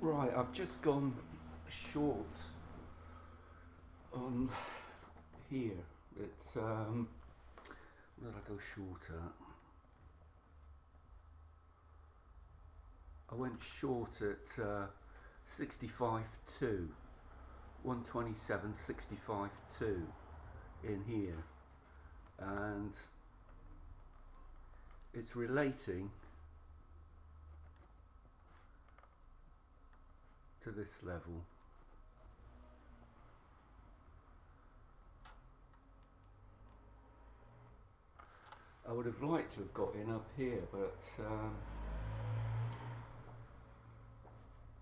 Right, I've just gone short on here. It's where did I go short at? I went short at 65.2, 127.65.2 in here, and it's relating to this level. I would have liked to have got in up here, but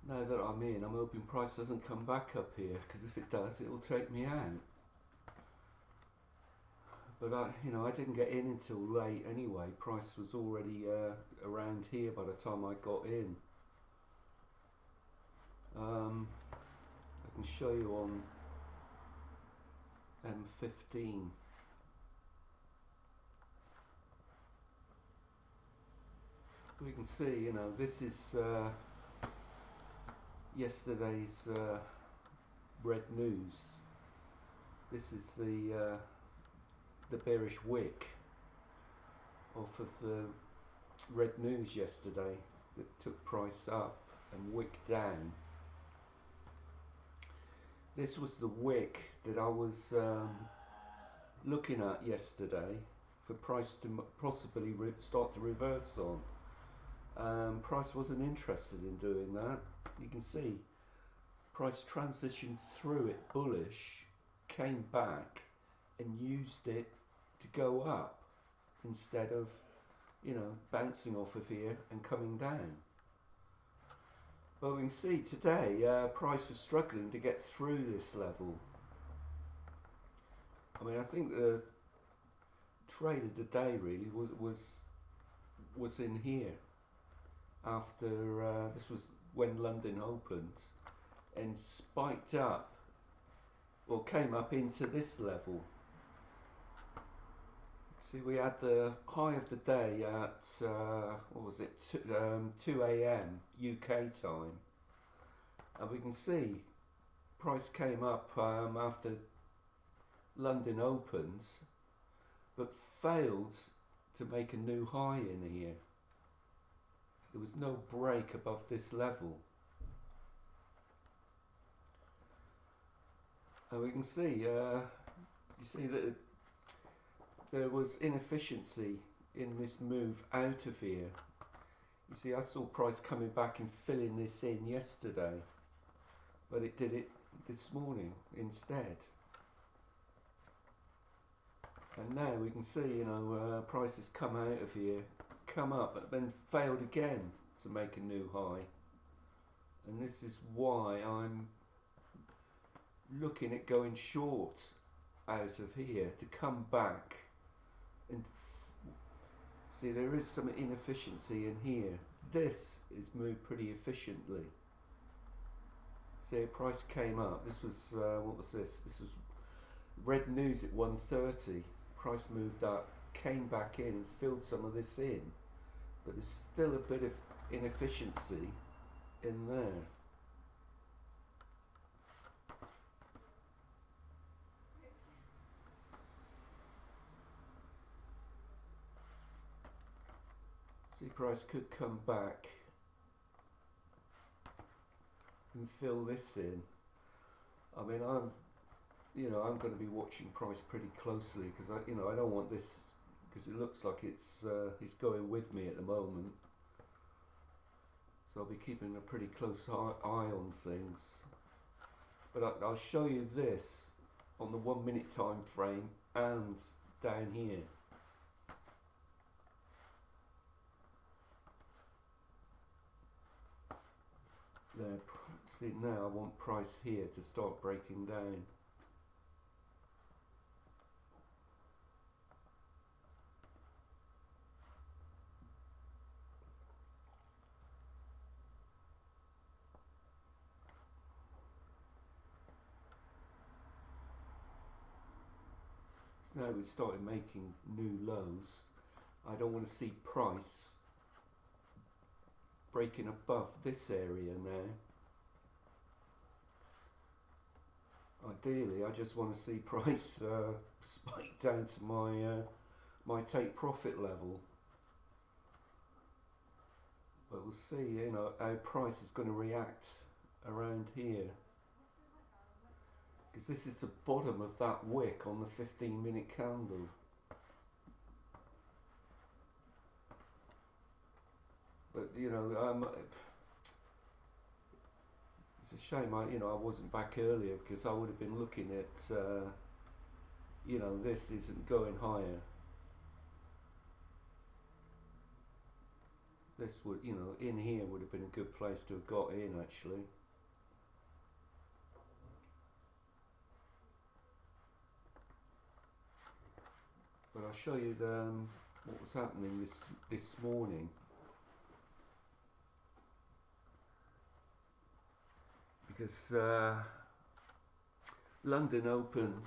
now that I'm in, I'm hoping price doesn't come back up here, because if it does, it will take me out. But I didn't get in until late anyway. Price was already around here by the time I got in. I can show you on M15. We can see, this is yesterday's red news. This is the bearish wick off of the red news yesterday that took price up and wick down. This was the wick that I was looking at yesterday for price to possibly start to reverse on. Price wasn't interested in doing that. You can see price transitioned through it bullish, came back and used it to go up instead of bouncing off of here and coming down. But we can see today price was struggling to get through this level. I mean, I think the trade of the day really was in here after this was when London opened and spiked up, or came up into this level. See, we had the high of the day at 2 a.m. UK time, and we can see price came up after London opened, but failed to make a new high in here. There was no break above this level. And we can see, you see that there was inefficiency in this move out of here. You see, I saw price coming back and filling this in yesterday, but it did it this morning instead. And now we can see, price has come out of here, come up, but then failed again to make a new high. And this is why I'm looking at going short out of here to come back and see there is some inefficiency in here. This is moved pretty efficiently. See, price came up. This was what was this? This was red news at 1:30. Price moved up, came back in and filled some of this in, but there's still a bit of inefficiency in there. See, price could come back and fill this in. I mean, I'm going to be watching price pretty closely, because I don't want this, because it looks like it's going with me at the moment. So I'll be keeping a pretty close eye on things. But I'll show you this on the 1 minute time frame and down here. There, see, now I want price here to start breaking down. So now we started making new lows. I don't want to see price breaking above this area now. ideally, I just want to see price spike down to my take profit level. But we'll see, how price is going to react around here. Because this is the bottom of that wick on the 15-minute candle. But it's a shame I wasn't back earlier, because I would have been looking at this isn't going higher. This would in here would have been a good place to have got in, actually. But I'll show you what was happening this morning. Because London opened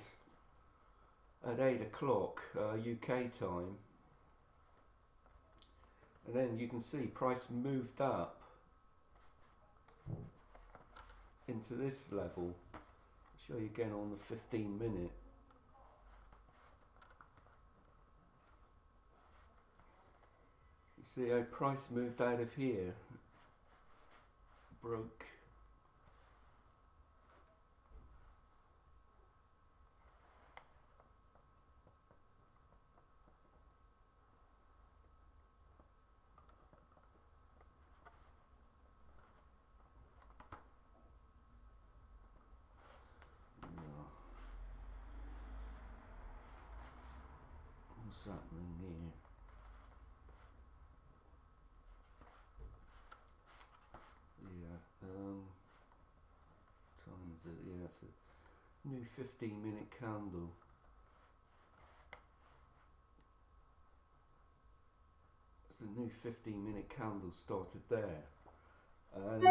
at 8 o'clock UK time, and then you can see price moved up into this level. I'll show you again on the 15-minute. You see how price moved out of here, broke. What's happening here? Time is it? Yeah, it's a new 15-minute candle. The new 15-minute candle started there, and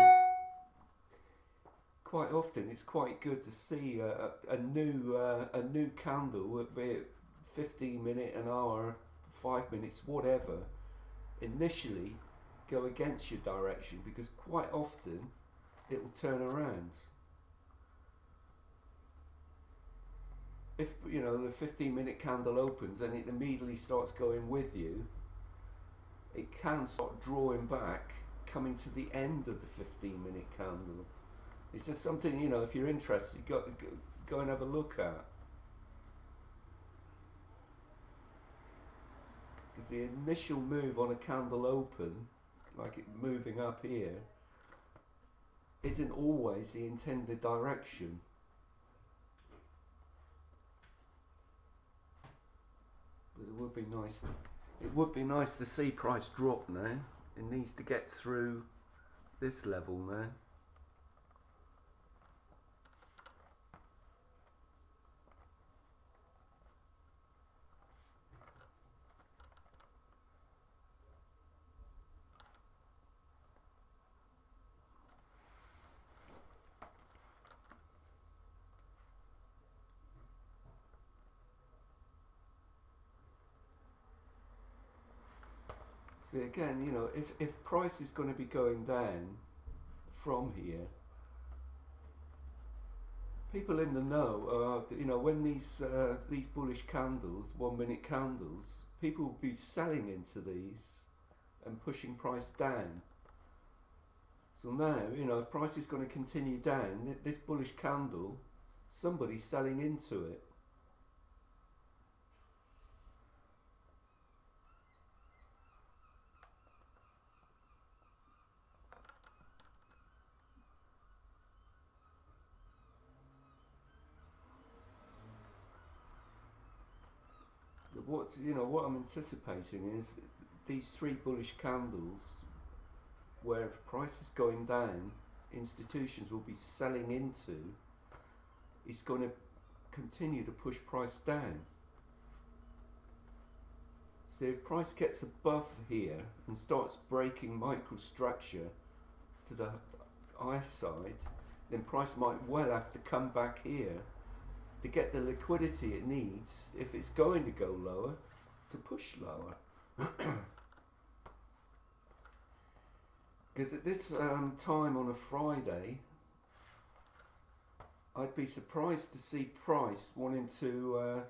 quite often it's quite good to see a new candle, be it 15-minute, an hour, 5 minutes, whatever, initially go against your direction, because quite often it will turn around. If the 15-minute candle opens and it immediately starts going with you, it can start drawing back, coming to the end of the 15-minute candle. It's just something, if you're interested, go and have a look at. Because the initial move on a candle open, like it moving up here, isn't always the intended direction. But it would be nice. It would be nice to see price drop now. It needs to get through this level now. See, again, if price is going to be going down from here, people in the know, when these bullish candles, 1 minute candles, people will be selling into these and pushing price down. So now, if price is going to continue down, this bullish candle, somebody's selling into it. What I'm anticipating is these three bullish candles, where if price is going down, institutions will be selling into, is going to continue to push price down. So if price gets above here and starts breaking microstructure to the higher side, then price might well have to come back here to get the liquidity it needs, if it's going to go lower, to push lower. Because at this time on a Friday, I'd be surprised to see price wanting to,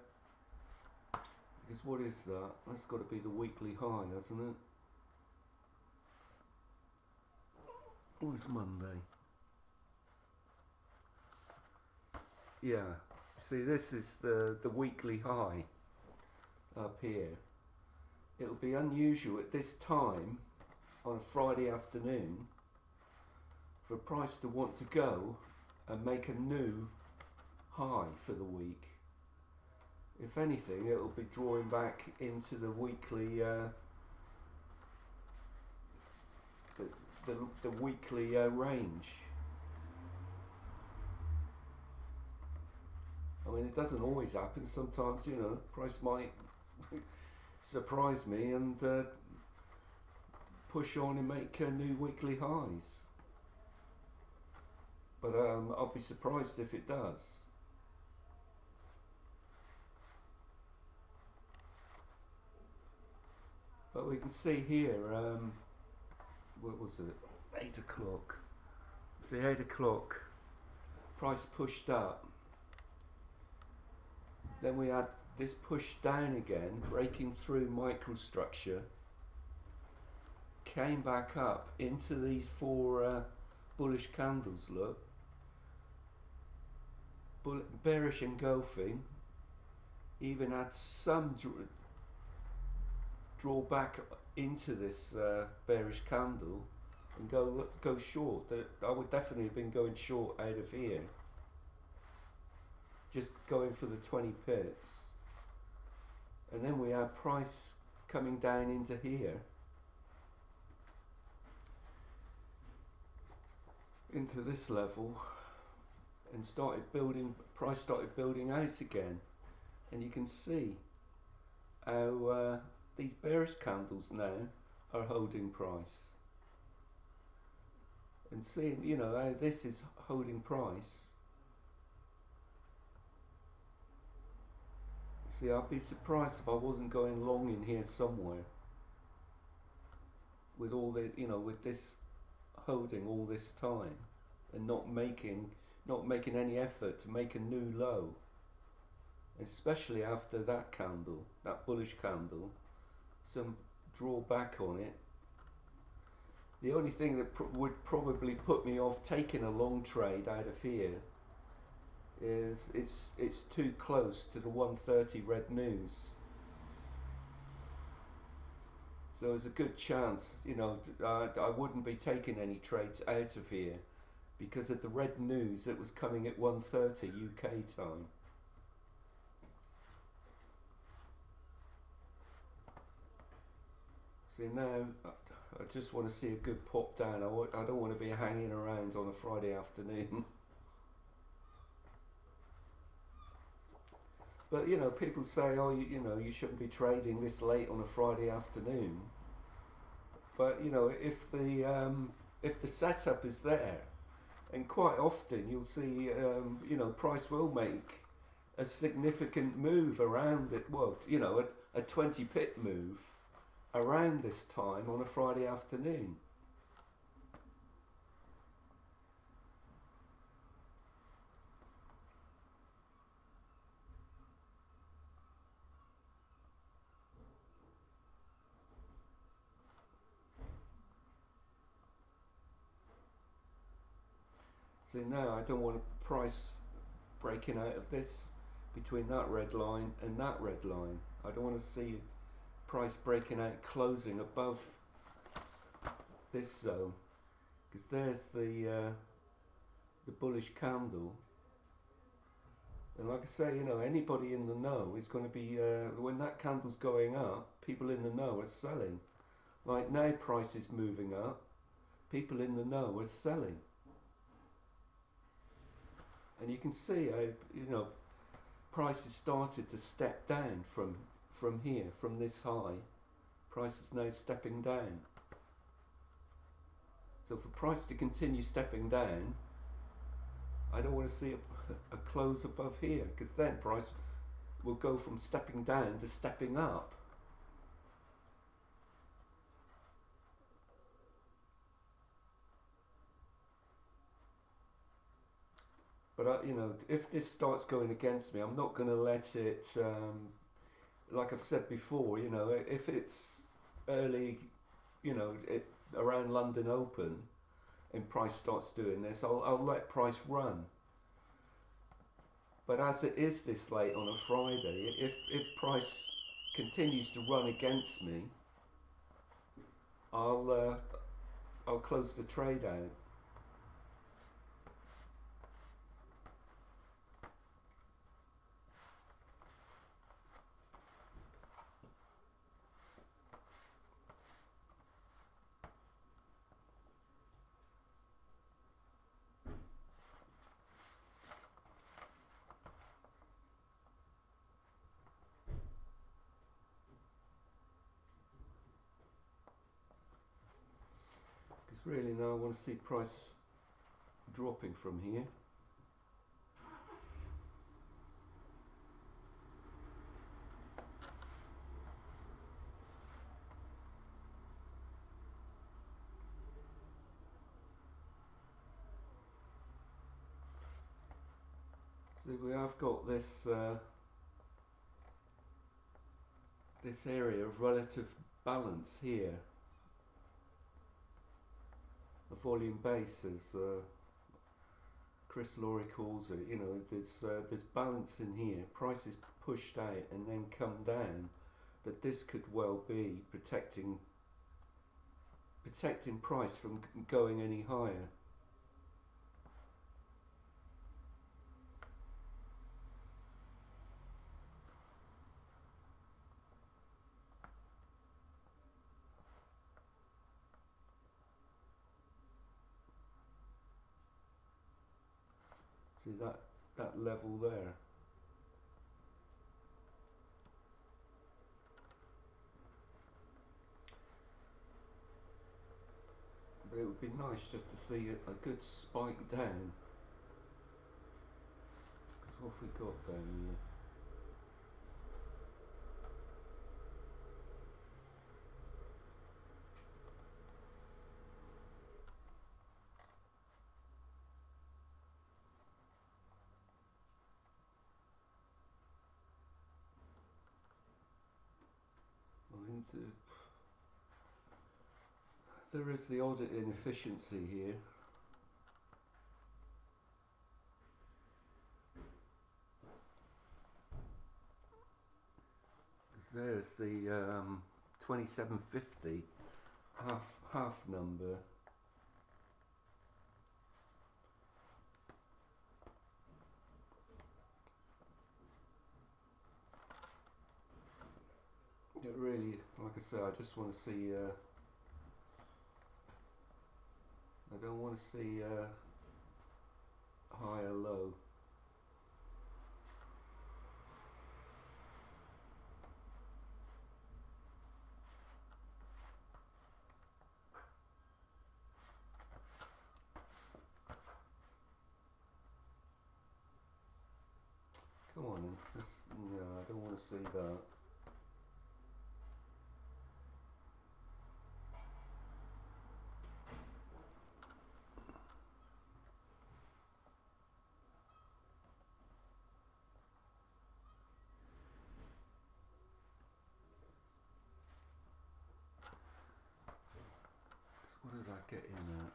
because what is that? That's got to be the weekly high, hasn't it? Oh, it's Monday. Yeah, see, this is the weekly high up here. It'll be unusual at this time on a Friday afternoon for price to want to go and make a new high for the week. If anything, it'll be drawing back into the weekly the weekly range. I mean, it doesn't always happen. Sometimes, you know, price might surprise me and push on and make new weekly highs. But I'll be surprised if it does. But we can see here, what was it? 8 o'clock. See, 8 o'clock, price pushed up. Then we had this push down again, breaking through microstructure. Came back up into these 4 bullish candles, look. Bearish engulfing. Even had some draw back into this bearish candle and go short. I would definitely have been going short out of here. Just going for the 20 pips. And then we had price coming down into here. Into this level. And price started building out again. And you can see how these bearish candles now are holding price. And seeing, you know, how this is holding price. See, I'd be surprised if I wasn't going long in here somewhere. With all the, you know, with this holding all this time and not making any effort to make a new low. Especially after that candle, that bullish candle, some drawback on it. The only thing that would probably put me off taking a long trade out of here is it's too close to the 130 red news. So there's a good chance, you know, I wouldn't be taking any trades out of here because of the red news that was coming at 1:30 UK time. See, now I just want to see a good pop down. I don't want to be hanging around on a Friday afternoon. But you know, people say, oh, you know, you shouldn't be trading this late on a Friday afternoon. But you know, if the setup is there, and quite often you'll see, you know, price will make a significant move around it. Well, you know, a 20 pip move around this time on a Friday afternoon. So now I don't want a price breaking out of this between that red line and that red line. I don't want to see price breaking out, closing above this zone, because there's the bullish candle. And like I say, you know, anybody in the know is going to be, when that candle's going up, people in the know are selling. Like now price is moving up, people in the know are selling. And you can see how, you know, price has started to step down from here, from this high. Price is now stepping down. So for price to continue stepping down, I don't want to see a close above here, because then price will go from stepping down to stepping up. But But if this starts going against me, I'm not going to let it. Like I've said before, if it's early, around London Open, and price starts doing this, I'll let price run. But as it is this late on a Friday, if price continues to run against me, I'll close the trade out. Because really now I want to see price dropping from here. See, we have got this this area of relative balance here. The volume base, as Chris Laurie calls it. There's balance in here. Price is pushed out and then come down. That this could well be protecting price from going any higher. See that level there. But it would be nice just to see a good spike down. Because what have we got down here? There is the odd inefficiency here. There's the 2750 half number. It really, like I said, I just want to see. I don't want to see high or low. Come on, no, I don't want to see that. What did I get in at?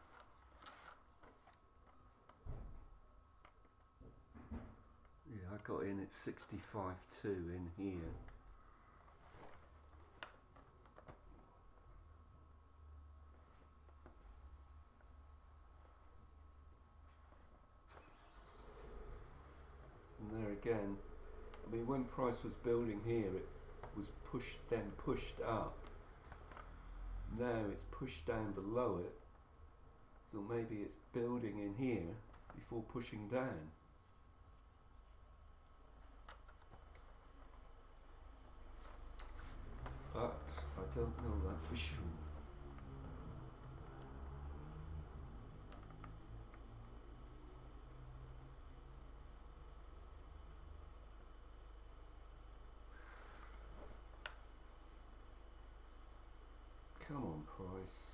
Yeah, I got in at 65.2 in here. And there again, I mean, when price was building here, it was pushed up. Now it's pushed down below it, so maybe it's building in here before pushing down. But I don't know that for sure. Come on, price.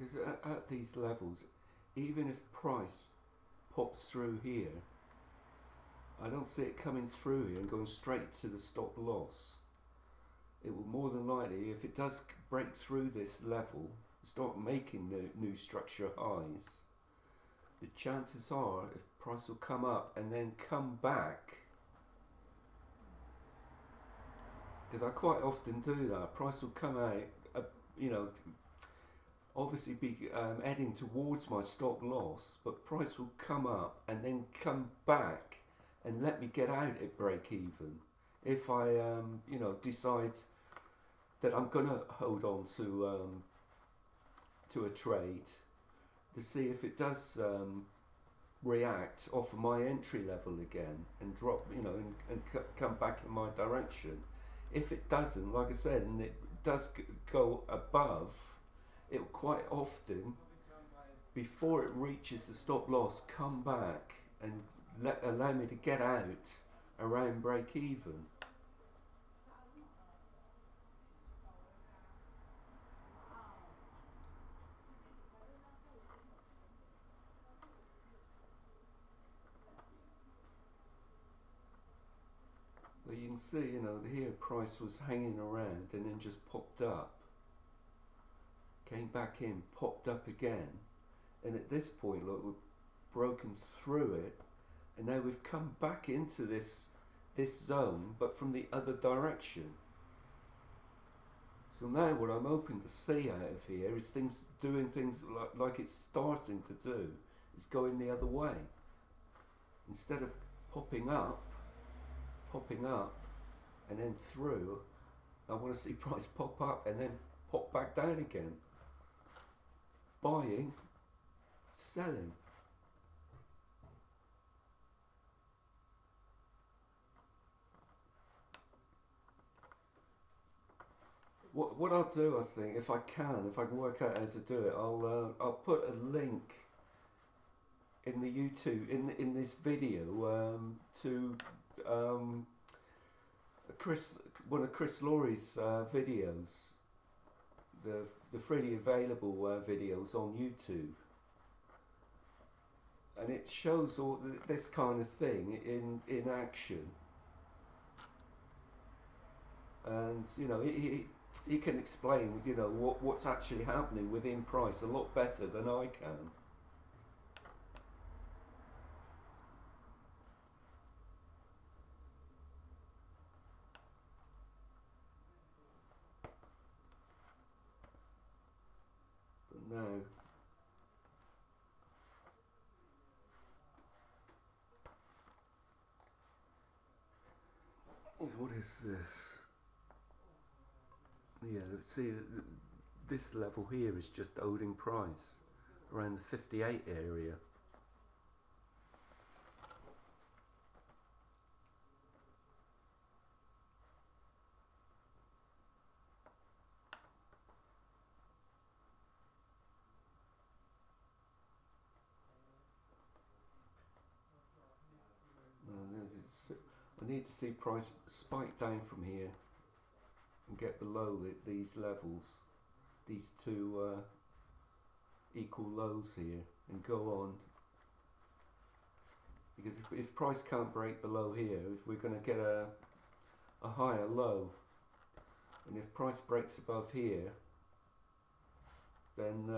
because at these levels, even if price pops through here, I don't see it coming through here and going straight to the stop loss. It will more than likely, if it does break through this level, start making new structure highs, the chances are if price will come up and then come back, because I quite often do that, price will come out, obviously be heading towards my stop loss, but price will come up and then come back and let me get out at break even if I decide that I'm gonna hold on to a trade to see if it does react off of my entry level again and drop, and come back in my direction. If it doesn't, like I said, and it does go above, it will quite often, before it reaches the stop loss, come back and allow me to get out around break even. Well, you can see, here price was hanging around and then just popped up, came back in, popped up again, and at this point, look, we've broken through it, and now we've come back into this zone, but from the other direction. So now what I'm hoping to see out of here is doing things like it's starting to do. It's going the other way. Instead of popping up, and then through, I want to see price pop up and then pop back down again. Buying, selling. What I'll do, I think, if I can work out how to do it, I'll put a link in the YouTube in this video to one of Chris Laurie's videos, the freely available videos on YouTube, and it shows all this kind of thing in action, and he can explain what's actually happening within price a lot better than I can. But now, what is this? Yeah, let's see, this level here is just holding price around the 58 area. I need to see price spike down from here and get below these levels, these two equal lows here, and go on. Because if price can't break below here, we're going to get a higher low, and if price breaks above here, then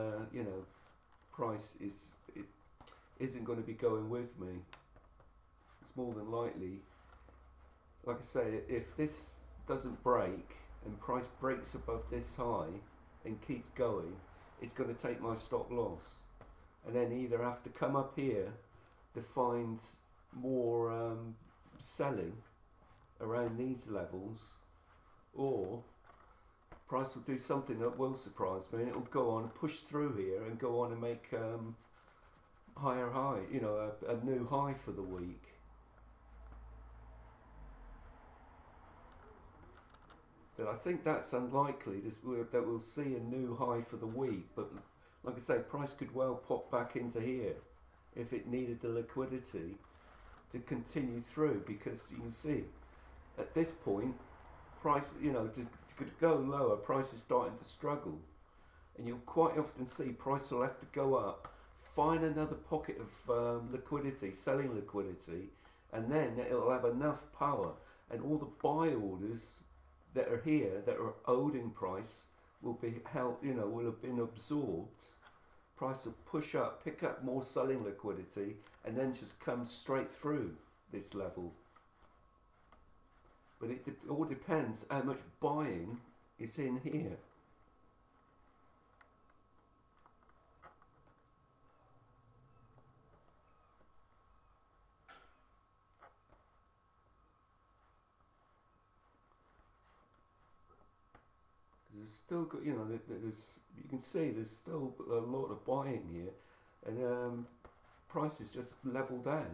price isn't going to be going with me. It's more than likely, like I say, if this doesn't break and price breaks above this high and keeps going, it's going to take my stop loss, and then either have to come up here to find more selling around these levels, or price will do something that will surprise me and it'll go on and push through here and go on and make higher high, a new high for the week. That I think that's unlikely that we'll see a new high for the week, but like I say, price could well pop back into here if it needed the liquidity to continue through, because you can see at this point price, to go lower, price is starting to struggle, and you'll quite often see price will have to go up, find another pocket of liquidity, selling liquidity, and then it'll have enough power, and all the buy orders that are here that are owed in price will be held, will have been absorbed. Price will push up, pick up more selling liquidity, and then just come straight through this level. But it all depends how much buying is in here. There's still got, there's, you can see there's still a lot of buying here, and prices just leveled out.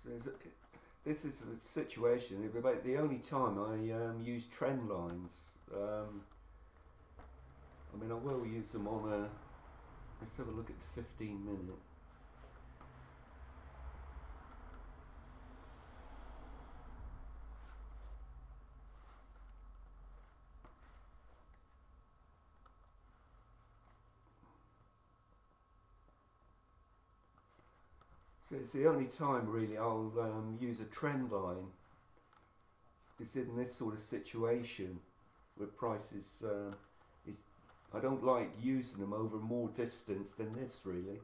So this is the situation. It's about the only time I use trend lines. I mean, I will use them on a. Let's have a look at the 15-minute. So it's the only time really I'll use a trend line. It's in this sort of situation where price is I don't like using them over more distance than this really.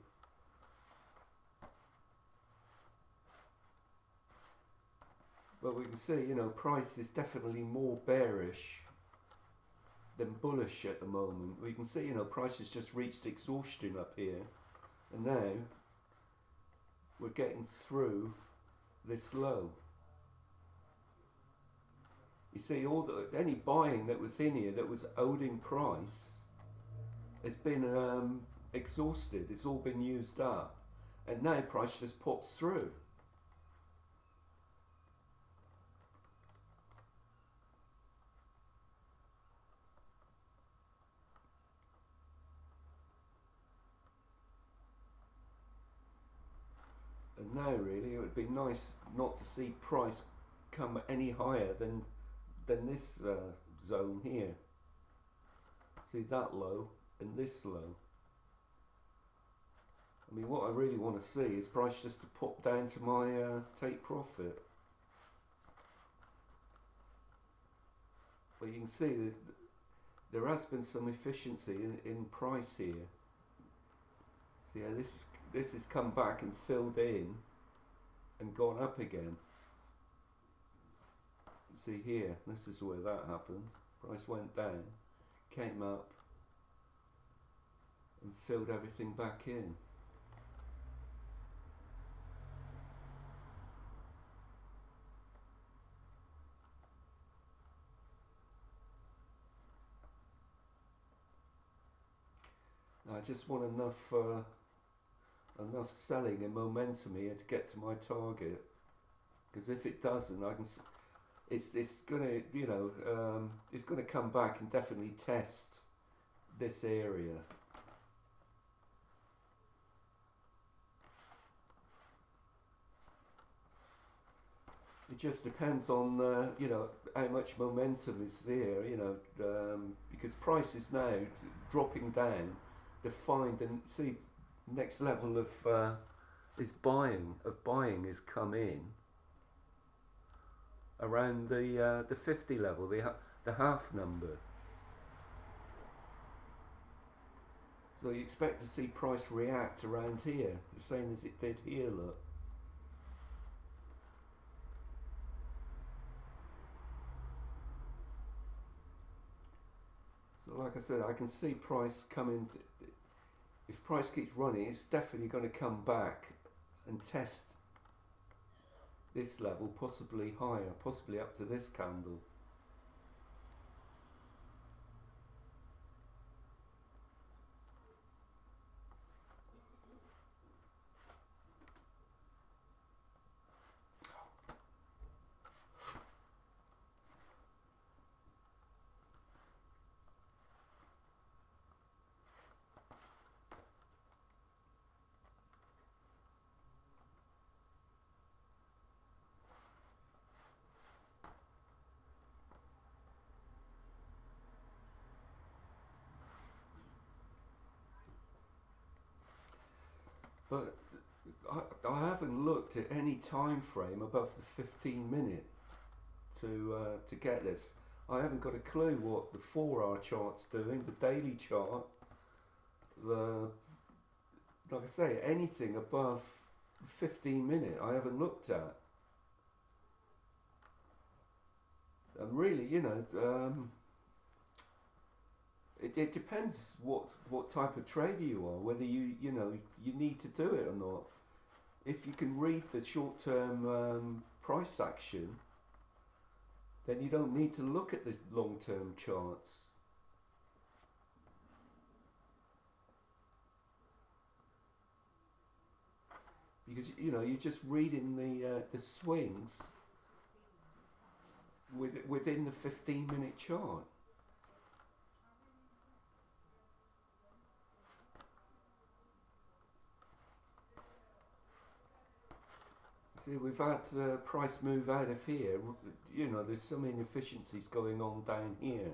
But we can see, price is definitely more bearish than bullish at the moment. We can see, price has just reached exhaustion up here, and now we're getting through this low. You see, any buying that was in here that was owed in price has been exhausted. It's all been used up, and now price just pops through. And now really it would be nice not to see price come any higher than this zone here. See that low and this low. I mean, what I really want to see is price just to pop down to my take profit. But you can see there has been some efficiency in price here. See how this has come back and filled in and gone up again. See here, this is where that happened. Price went down, came up and filled everything back in. I just want enough selling and momentum here to get to my target, because if it doesn't, it's gonna it's gonna come back and definitely test this area. It just depends on how much momentum is there, because price is now dropping down, defined, and see next level of buying has come in around the 50 level, the half number. So you expect to see price react around here, the same as it did here. Look. So like I said, I can see price coming. If price keeps running, it's definitely going to come back and test this level, possibly higher, possibly up to this candle. but I haven't looked at any time frame above the 15 minute to get this. I haven't got a clue what the 4-hour chart's doing, the daily chart, like I say, anything above 15 minute I haven't looked at. And really, it depends what type of trader you are, whether you need to do it or not. If you can read the short-term price action, then you don't need to look at the long-term charts. Because you're just reading the swings within the 15-minute chart. See, we've had price move out of here. There's some inefficiencies going on down here,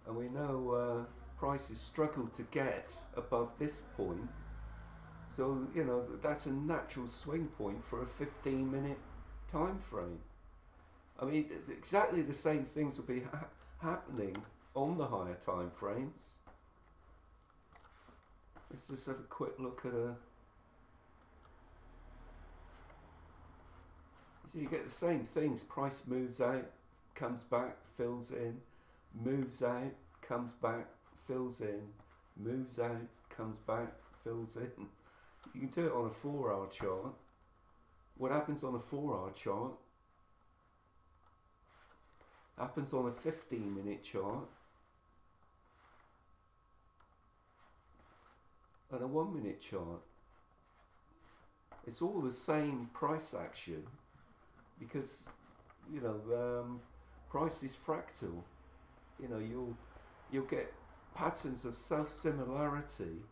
and we know price has struggled to get above this point. So that's a natural swing point for a 15-minute time frame. I mean, exactly the same things will be happening on the higher time frames. Let's just have a quick look at so you get the same things. Price moves out, comes back, fills in, moves out, comes back, fills in, moves out, comes back, fills in. You can do it on a 4-hour chart. What happens on a 4-hour chart happens on a 15-minute chart and a 1-minute chart. It's all the same price action because price is fractal. You'll get patterns of self-similarity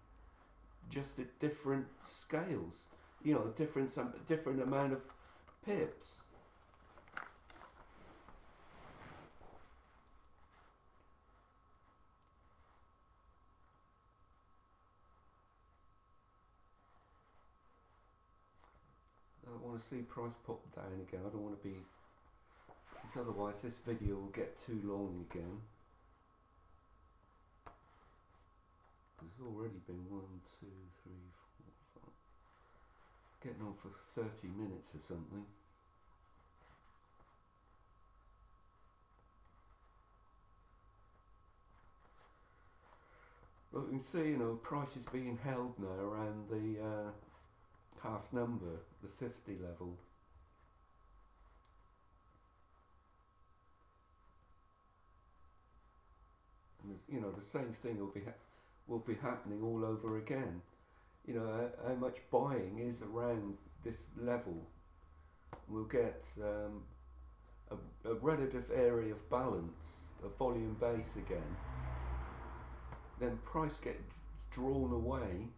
just at different scales. Different amount of pips. I don't want to see price pop down again. I don't want to be, because otherwise this video will get too long again. There's already been 1, 2, 3, 4, 5. Getting on for 30 minutes or something. But you can see, price is being held now around the half number, the 50 level. And the same thing will be happening all over again. How much buying is around this level. We'll get a relative area of balance, a volume base again. Then price get drawn away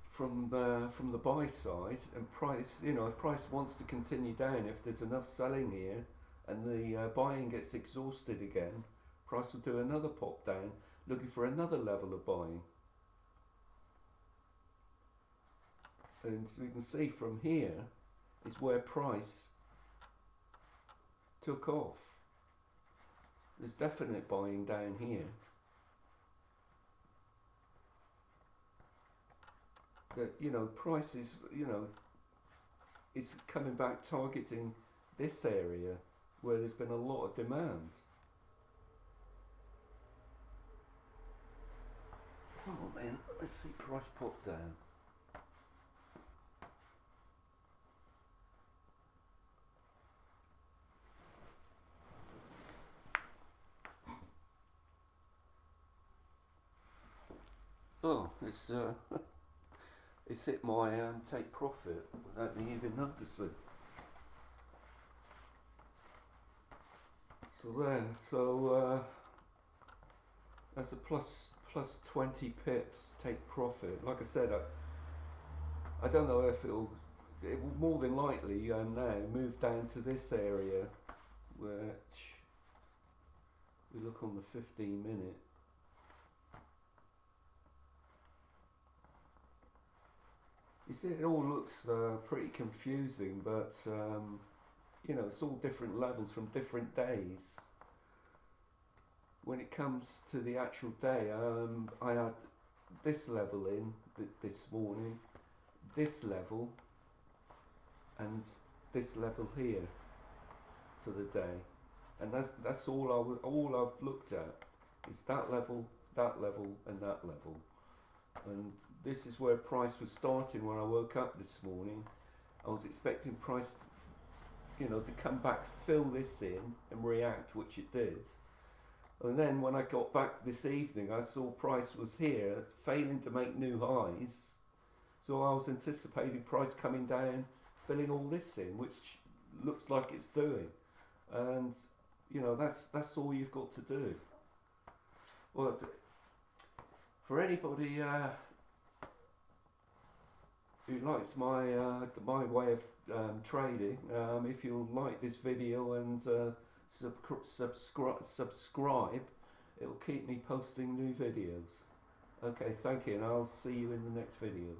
from the buy side, and price, if price wants to continue down, if there's enough selling here and the buying gets exhausted again, price will do another pop down, looking for another level of buying. And so we can see from here is where price took off. There's definite buying down here. That price is is coming back targeting this area where there's been a lot of demand. Oh man, let's see price pop down. Oh, it's hit my take profit without me even noticing. So that's a plus 20 pips take profit. Like I said, I don't know if it will more than likely now move down to this area, which we look on the 15 minute. You see, it all looks pretty confusing, but you know, it's all different levels from different days. When it comes to the actual day, I had this level in this morning, this level, and this level here for the day, and that's all I've looked at is that level, and that level, and this is where price was starting when I woke up this morning. I was expecting price, you know, to come back, fill this in, and react, which it did. And then when I got back this evening, I saw price was here, failing to make new highs. So I was anticipating price coming down, filling all this in, which looks like it's doing. And you know, that's all you've got to do. Well, for anybody who likes my way of trading, if you like this video and subscribe, it'll keep me posting new videos. Okay, thank you, and I'll see you in the next video.